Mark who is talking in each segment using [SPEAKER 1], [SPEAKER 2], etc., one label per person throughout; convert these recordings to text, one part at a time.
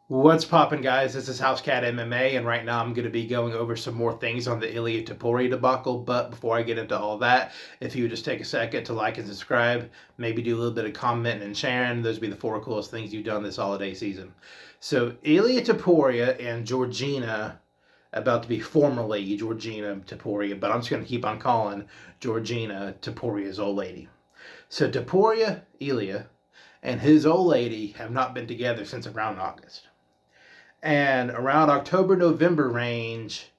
[SPEAKER 1] What's poppin', guys? This is Housecat MMA, and right now I'm going to be going over some more things on the Ilia Topuria debacle. But before I get into all that, if you would just take a second to like and subscribe, maybe do a little bit of commenting and sharing, those would be the four coolest things you've done this holiday season. So, Ilia Topuria and Georgina, about to be formerly Georgina Topuria, but I'm just going to keep on calling Georgina Topuria's old lady. So, Topuria, Ilia, and his old lady have not been together since around August. And around October, November range,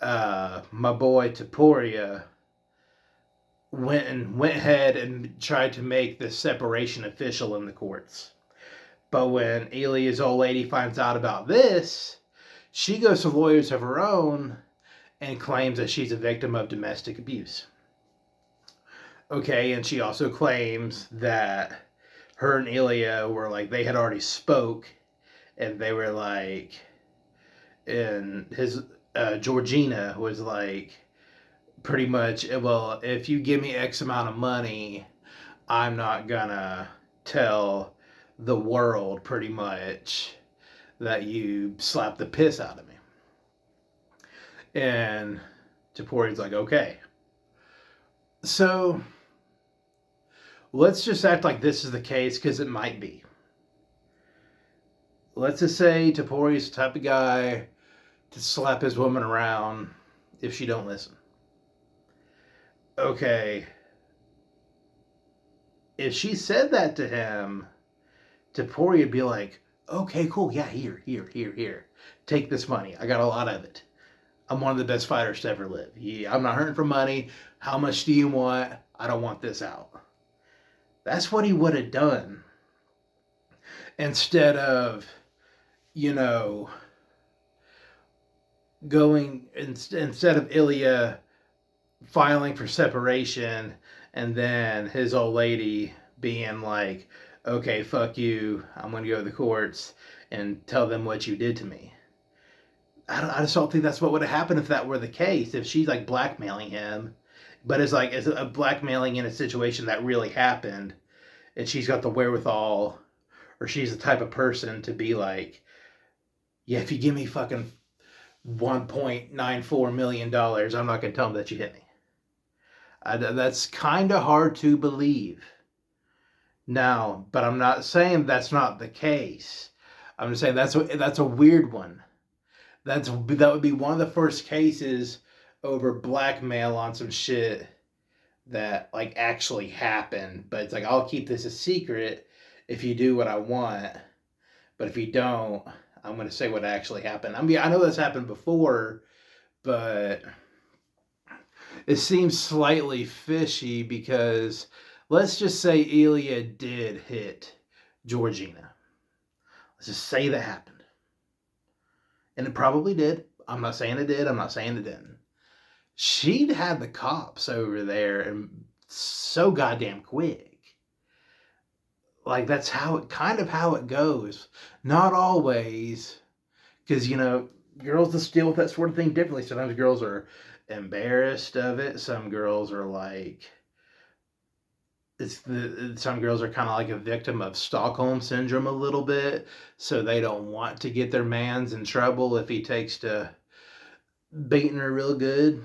[SPEAKER 1] my boy Topuria went ahead and tried to make this separation official in the courts. But when Ilia's old lady finds out about this, she goes to lawyers of her own and claims that she's a victim of domestic abuse. Okay, and she also claims that her and Ilia were like, they had already spoke, and they were like, and his Georgina was like, pretty much, well, if you give me X amount of money, I'm not gonna tell the world, pretty much, that you slapped the piss out of me. And Topuria's like, okay. So let's just act like this is the case, because it might be. Let's just say Topuria's the type of guy to slap his woman around if she don't listen. Okay, if she said that to him, Topuria would be like, okay, cool, yeah, here. Take this money. I got a lot of it. I'm one of the best fighters to ever live. Yeah, I'm not hurting for money. How much do you want? I don't want this out. That's what he would have done. Instead of, you know, instead of Ilia filing for separation and then his old lady being like, okay, fuck you, I'm going to go to the courts and tell them what you did to me. I just don't think that's what would have happened if that were the case. If she's like blackmailing him, but it's like it's a blackmailing in a situation that really happened, and she's got the wherewithal, or she's the type of person to be like, yeah, if you give me fucking $1.94 million, I'm not going to tell them that you hit me. That's kind of hard to believe. Now, but I'm not saying that's not the case. I'm just saying that's a weird one. That would be one of the first cases over blackmail on some shit that like actually happened. But it's like, I'll keep this a secret if you do what I want. But if you don't, I'm going to say what actually happened. I mean, I know this happened before, but it seems slightly fishy because let's just say Ilia did hit Georgina. Let's just say that happened. And it probably did. I'm not saying it did. I'm not saying it didn't. She'd had the cops over there and so goddamn quick. Like, that's how it goes. Not always. Because, girls just deal with that sort of thing differently. Sometimes girls are embarrassed of it. Some girls are like, some girls are kind of like a victim of Stockholm syndrome a little bit, so they don't want to get their mans in trouble if he takes to beating her real good.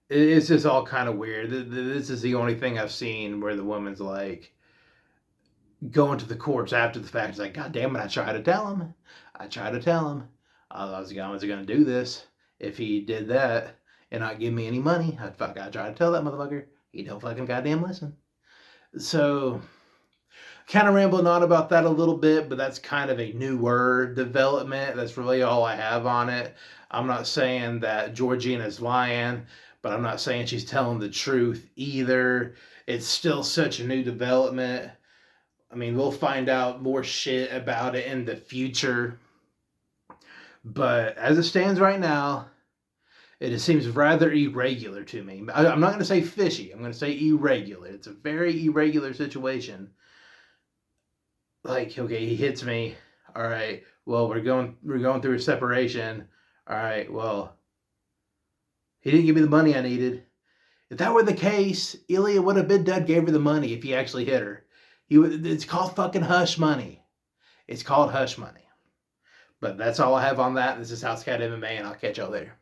[SPEAKER 1] It's just all kind of weird. This is the only thing I've seen where the woman's like going to the courts after the fact. It's like, God damn it, I tried to tell him. I was going to do this. If he did that and not give me any money, I tried to tell that motherfucker. He don't fucking goddamn listen. So, kind of rambling on about that a little bit, but that's kind of a newer development. That's really all I have on it. I'm not saying that Georgina's lying, but I'm not saying she's telling the truth either. It's still such a new development. I mean, we'll find out more shit about it in the future. But as it stands right now, it just seems rather irregular to me. I'm not going to say fishy. I'm going to say irregular. It's a very irregular situation. Like, okay, he hits me. All right. Well, we're going through a separation. All right. Well, he didn't give me the money I needed. If that were the case, Ilia would have been dead. Gave her the money if he actually hit her. It's called fucking hush money. It's called hush money. But that's all I have on that. This is House Cat MMA, and I'll catch y'all later.